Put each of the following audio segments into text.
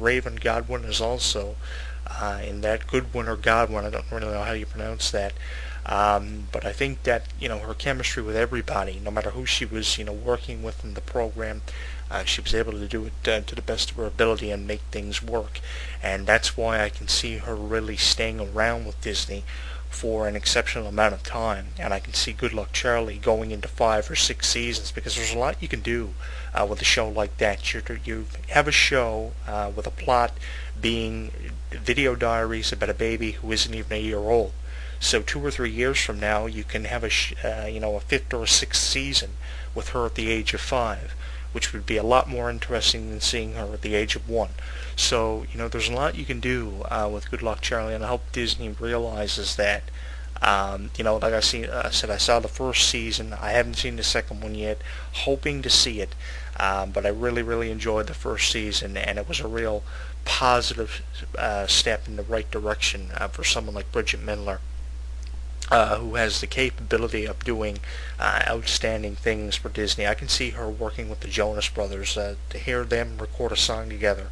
Raven Godwin is also in that. Goodwin or Godwin, I don't really know how you pronounce that. But I think that, her chemistry with everybody, no matter who she was, working with in the program, she was able to do it to the best of her ability and make things work. And that's why I can see her really staying around with Disney for an exceptional amount of time. And I can see Good Luck Charlie going into 5 or 6 seasons, because there's a lot you can do with a show like that. You have a show with a plot being video diaries about a baby who isn't even a year old. So 2 or 3 years from now, you can have a 5th or 6th season with her at the age of 5, which would be a lot more interesting than seeing her at the age of 1. So, there's a lot you can do with Good Luck Charlie, and I hope Disney realizes that. Like I said, I saw the first season. I haven't seen the second one yet, hoping to see it. But I really, really enjoyed the first season, and it was a real positive step in the right direction for someone like Bridgit Mendler, who has the capability of doing outstanding things for Disney. I can see her working with the Jonas Brothers. To hear them record a song together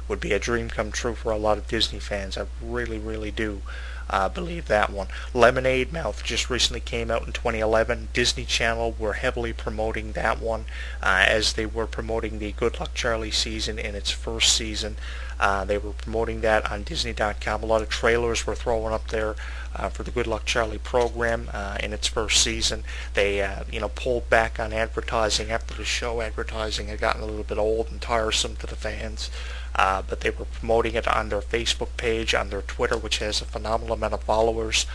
would be a dream come true for a lot of Disney fans. I really, really do believe that one. Lemonade Mouth just recently came out in 2011. Disney Channel were heavily promoting that one as they were promoting the Good Luck Charlie season in its first season. They were promoting that on Disney.com. A lot of trailers were thrown up there for the Good Luck Charlie program in its first season. They, pulled back on advertising after the show. Advertising had gotten a little bit old and tiresome to the fans. But they were promoting it on their Facebook page, on their Twitter, which has a phenomenal amount of followers,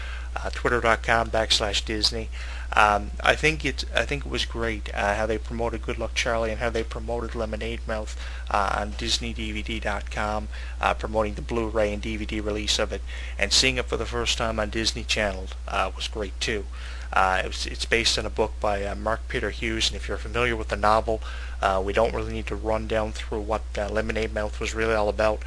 twitter.com/Disney. I think it was great how they promoted Good Luck Charlie and how they promoted Lemonade Mouth on DisneyDVD.com, promoting the Blu-ray and DVD release of it, and seeing it for the first time on Disney Channel was great too. It's based on a book by Mark Peter Hughes, and if you're familiar with the novel, we don't really need to run down through what Lemonade Mouth was really all about.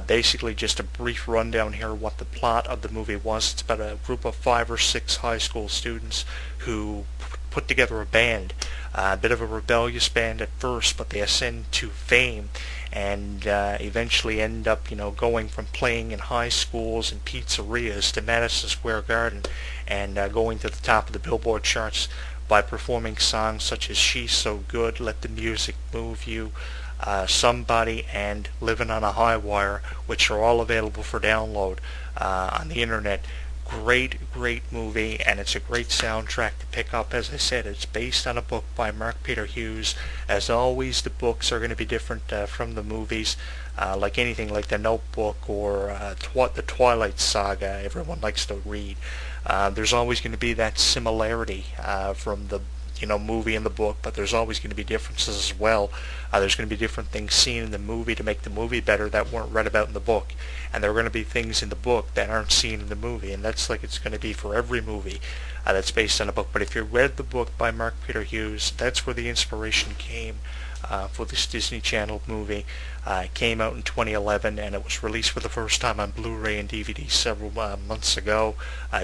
Basically, just a brief rundown here of what the plot of the movie was. It's about a group of 5 or 6 high school students who put together a band, a bit of a rebellious band at first, but they ascend to fame and eventually end up, going from playing in high schools and pizzerias to Madison Square Garden and going to the top of the Billboard charts by performing songs such as She's So Good, Let the Music Move You, Somebody, and Living on a High Wire, which are all available for download on the internet. Great movie, and it's a great soundtrack to pick up. As I said, it's based on a book by Mark Peter Hughes. As always, the books are going to be different from the movies, like anything like The Notebook or the Twilight Saga everyone likes to read. There's always going to be that similarity from the movie and the book, but there's always going to be differences as well. There's going to be different things seen in the movie to make the movie better that weren't read about in the book, and there are going to be things in the book that aren't seen in the movie, and that's like it's going to be for every movie that's based on a book. But if you read the book by Mark Peter Hughes, that's where the inspiration came for this Disney Channel movie. It came out in 2011, and it was released for the first time on Blu-ray and DVD several months ago,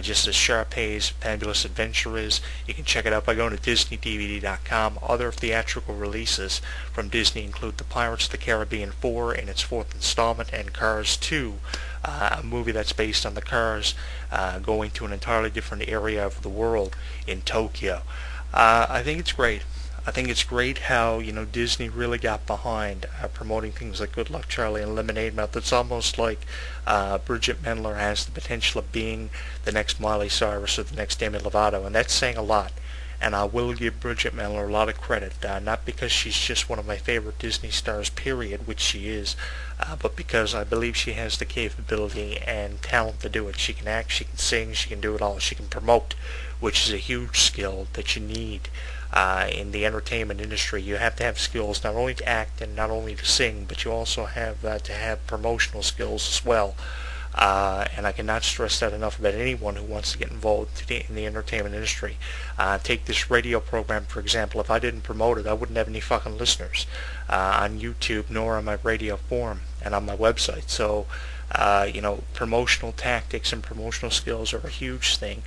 just as Sharpay's Fabulous Adventure is. You can check it out by going to DisneyDVD.com. Other theatrical releases from Disney include The Pirates of the Caribbean 4 in its 4th installment, and Cars 2, a movie that's based on the Cars going to an entirely different area of the world in Tokyo. I think it's great. I think it's great how, Disney really got behind promoting things like Good Luck Charlie and Lemonade Mouth. It's almost like Bridgit Mendler has the potential of being the next Miley Cyrus or the next Demi Lovato, and that's saying a lot. And I will give Bridgit Mendler a lot of credit, not because she's just one of my favorite Disney stars, period, which she is, but because I believe she has the capability and talent to do it. She can act, she can sing, she can do it all. She can promote, which is a huge skill that you need in the entertainment industry. You have to have skills not only to act and not only to sing, but you also have to have promotional skills as well. And I cannot stress that enough about anyone who wants to get involved in the entertainment industry. Take this radio program, for example. If I didn't promote it, I wouldn't have any fucking listeners on YouTube, nor on my radio forum and on my website. So, promotional tactics and promotional skills are a huge thing.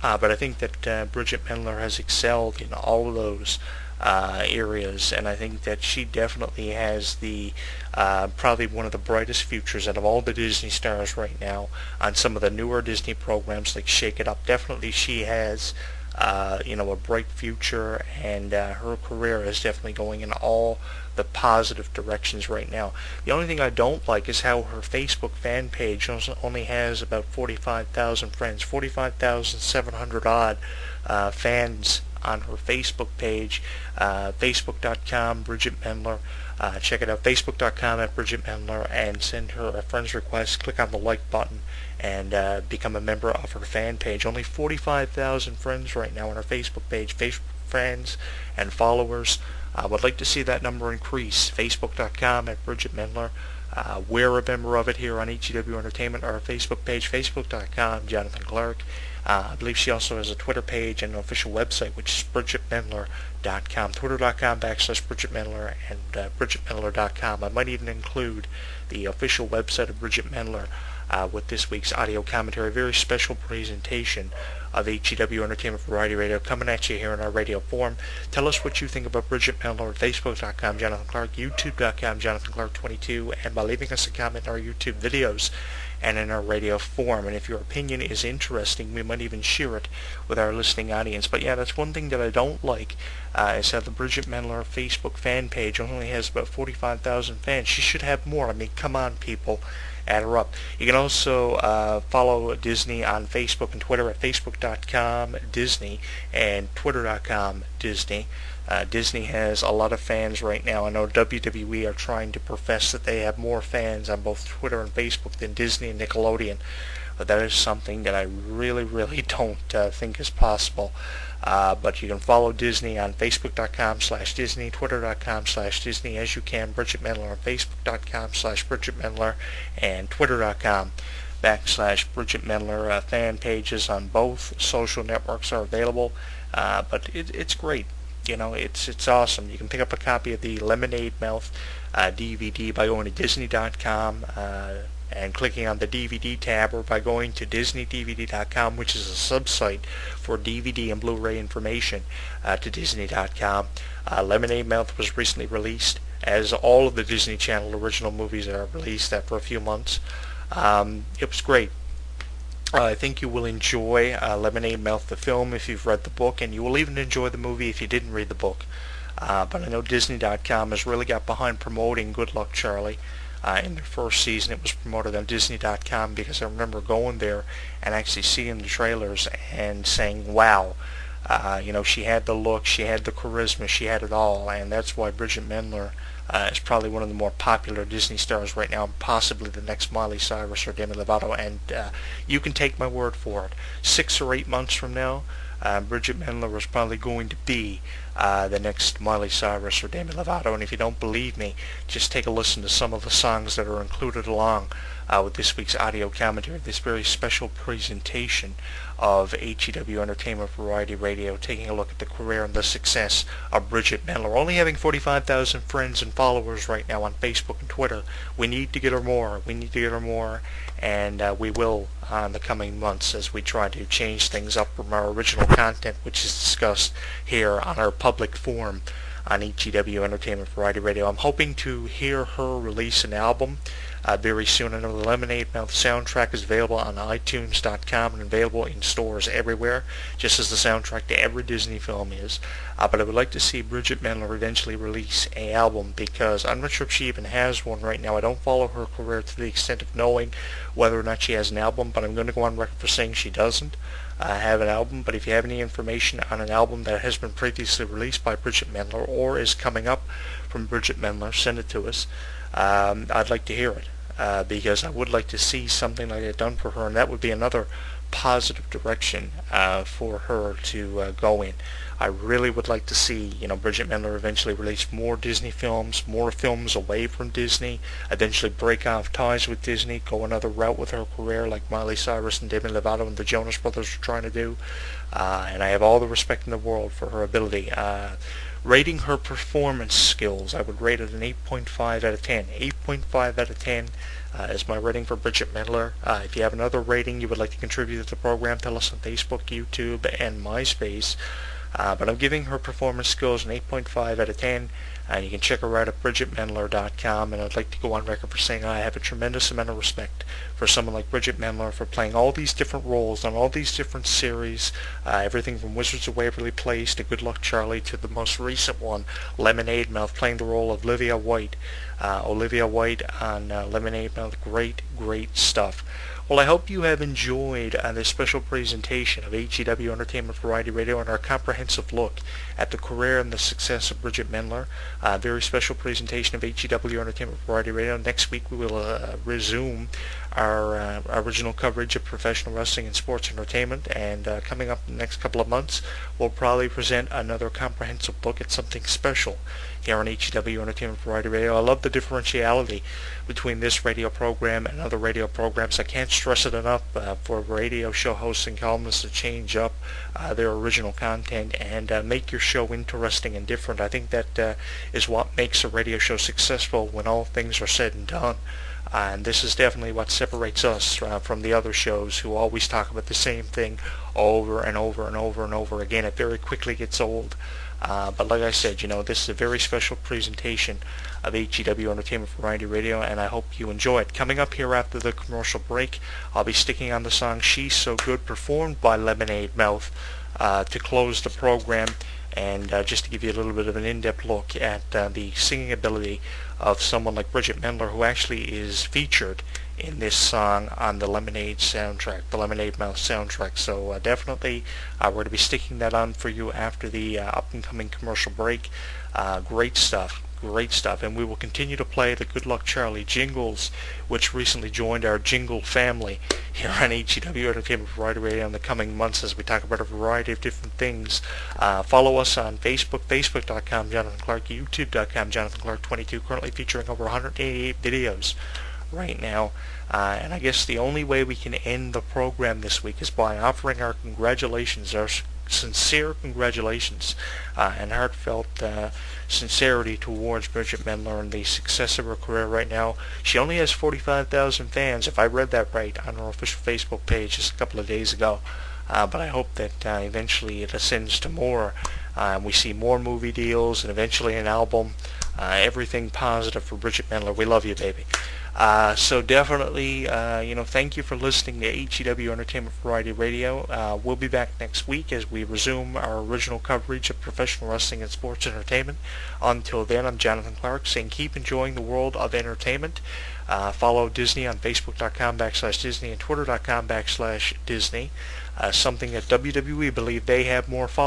But I think that Bridgit Mendler has excelled in all of those areas, and I think that she definitely has the probably one of the brightest futures out of all the Disney stars right now on some of the newer Disney programs like Shake It Up. Definitely she has a bright future, and her career is definitely going in all the positive directions right now. The only thing I don't like is how her Facebook fan page only has about 45,000 friends, 45,700 odd fans on her Facebook page, facebook.com, Bridgit Mendler. Check it out, facebook.com at Bridgit Mendler, and send her a friend's request. Click on the like button and become a member of her fan page. Only 45,000 friends right now on her Facebook page, Facebook friends and followers. I would like to see that number increase. Facebook.com at Bridgit Mendler. We're a member of it here on HEW Entertainment, our Facebook page, facebook.com, Jonathan Clarke. I believe she also has a Twitter page and an official website, which is BridgitMendler.com, twitter.com/Bridgit Mendler, and BridgitMendler.com. I might even include the official website of Bridgit Mendler with this week's audio commentary. A very special presentation of HEW Entertainment Variety Radio coming at you here in our radio form. Tell us what you think about Bridgit Mendler at Facebook.com, Jonathan Clarke, YouTube.com, Jonathan Clarke 22, and by leaving us a comment in our YouTube videos and in our radio form. And if your opinion is interesting, we might even share it with our listening audience. But yeah, that's one thing that I don't like, is that the Bridgit Mendler Facebook fan page only has about 45,000 fans. She should have more. I mean, come on, people. Add her up. You can also follow Disney on Facebook and Twitter at facebook.com Disney and twitter.com Disney. Disney has a lot of fans right now. I know WWE are trying to profess that they have more fans on both Twitter and Facebook than Disney and Nickelodeon. But that is something that I really, really don't think is possible. But you can follow Disney on facebook.com/Disney, twitter.com/Disney, as you can Bridgit Mendler on facebook.com/Bridgit Mendler, and twitter.com/Bridgit Mendler. Fan pages on both social networks are available, but it's great. You know, it's awesome. You can pick up a copy of the Lemonade Mouth DVD by going to Disney.com and clicking on the DVD tab, or by going to DisneyDVD.com, which is a sub-site for DVD and Blu-ray information, to Disney.com. Lemonade Mouth was recently released, as all of the Disney Channel original movies are released after a few months. It was great. I think you will enjoy Lemonade Mouth, the film, if you've read the book, and you will even enjoy the movie if you didn't read the book. But I know Disney.com has really got behind promoting Good Luck Charlie. In their first season, it was promoted on Disney.com, because I remember going there and actually seeing the trailers and saying, wow, she had the look, she had the charisma, she had it all, and that's why Bridgit Mendler is probably one of the more popular Disney stars right now, possibly the next Miley Cyrus or Demi Lovato, and you can take my word for it. 6 or 8 months from now, Bridgit Mendler is probably going to be the next Miley Cyrus or Demi Lovato, and if you don't believe me, just take a listen to some of the songs that are included along with this week's audio commentary, this very special presentation of HEW Entertainment Variety Radio, taking a look at the career and the success of Bridgit Mendler. Only having 45,000 friends and followers right now on Facebook and Twitter. We need to get her more. We need to get her more, and we will in the coming months as we try to change things up from our original content, which is discussed here on our public forum on HEW Entertainment Variety Radio. I'm hoping to hear her release an album very soon. I know the Lemonade Mouth soundtrack is available on iTunes.com and available in stores everywhere, just as the soundtrack to every Disney film is. But I would like to see Bridgit Mendler eventually release an album, because I'm not sure if she even has one right now. I don't follow her career to the extent of knowing whether or not she has an album, but I'm going to go on record for saying she doesn't have an album. But if you have any information on an album that has been previously released by Bridgit Mendler or is coming up from Bridgit Mendler, send it to us. I'd like to hear it, because I would like to see something like that done for her, and that would be another positive direction for her to go in. I really would like to see, Bridgit Mendler eventually release more Disney films, more films away from Disney, eventually break off ties with Disney, go another route with her career like Miley Cyrus and Demi Lovato and the Jonas Brothers are trying to do. And I have all the respect in the world for her ability. Rating her performance skills, I would rate it an 8.5 out of 10. 8.5 out of 10 is my rating for Bridgit Mendler. If you have another rating you would like to contribute to the program, tell us on Facebook, YouTube, and MySpace. But I'm giving her performance skills an 8.5 out of 10, and you can check her out at BridgitMendler.com. And I'd like to go on record for saying I have a tremendous amount of respect for someone like Bridgit Mendler for playing all these different roles on all these different series, everything from Wizards of Waverly Place to Good Luck Charlie to the most recent one, Lemonade Mouth, playing the role of Olivia White on Lemonade Mouth. Great, great stuff. Well, I hope you have enjoyed this special presentation of HEW Entertainment Variety Radio and our comprehensive look at the career and the success of Bridgit Mendler. Very special presentation of HEW Entertainment Variety Radio. Next week we will resume our original coverage of professional wrestling and sports entertainment, and coming up in the next couple of months we'll probably present another comprehensive look at something special here on HEW Entertainment Variety Radio. I love the differentiality between this radio program and other radio programs. I can't stress it enough for radio show hosts and columnists to change up their original content and make your show interesting and different. I think that is what makes a radio show successful when all things are said and done. And this is definitely what separates us from the other shows who always talk about the same thing over and over and over and over again. It very quickly gets old. But like I said, this is a very special presentation of HEW Entertainment Variety Radio, and I hope you enjoy it. Coming up here after the commercial break, I'll be sticking on the song She's So Good, performed by Lemonade Mouth, to close the program, and just to give you a little bit of an in-depth look at the singing ability of someone like Bridgit Mendler, who actually is featured in this song on the Lemonade soundtrack, the Lemonade Mouth soundtrack. So definitely we're going to be sticking that on for you after the up-and-coming commercial break. Great stuff. Great stuff. And we will continue to play the Good Luck Charlie jingles, which recently joined our jingle family here on HEW Entertainment Variety Radio in the coming months as we talk about a variety of different things. Follow us on Facebook, facebook.com Jonathan Clarke, youtube.com Jonathan Clarke 22, currently featuring over 188 videos right now. And I guess the only way we can end the program this week is by offering our congratulations, our sincere congratulations and heartfelt sincerity towards Bridgit Mendler and the success of her career right now. She only has 45,000 fans, if I read that right, on her official Facebook page just a couple of days ago. But I hope that eventually it ascends to more. We see more movie deals and eventually an album. Everything positive for Bridgit Mendler. We love you, baby. So definitely, thank you for listening to HEW Entertainment Variety Radio. We'll be back next week as we resume our original coverage of professional wrestling and sports entertainment. Until then, I'm Jonathan Clarke saying keep enjoying the world of entertainment. Follow Disney on Facebook.com/Disney and Twitter.com/Disney. Something that WWE believe they have more followers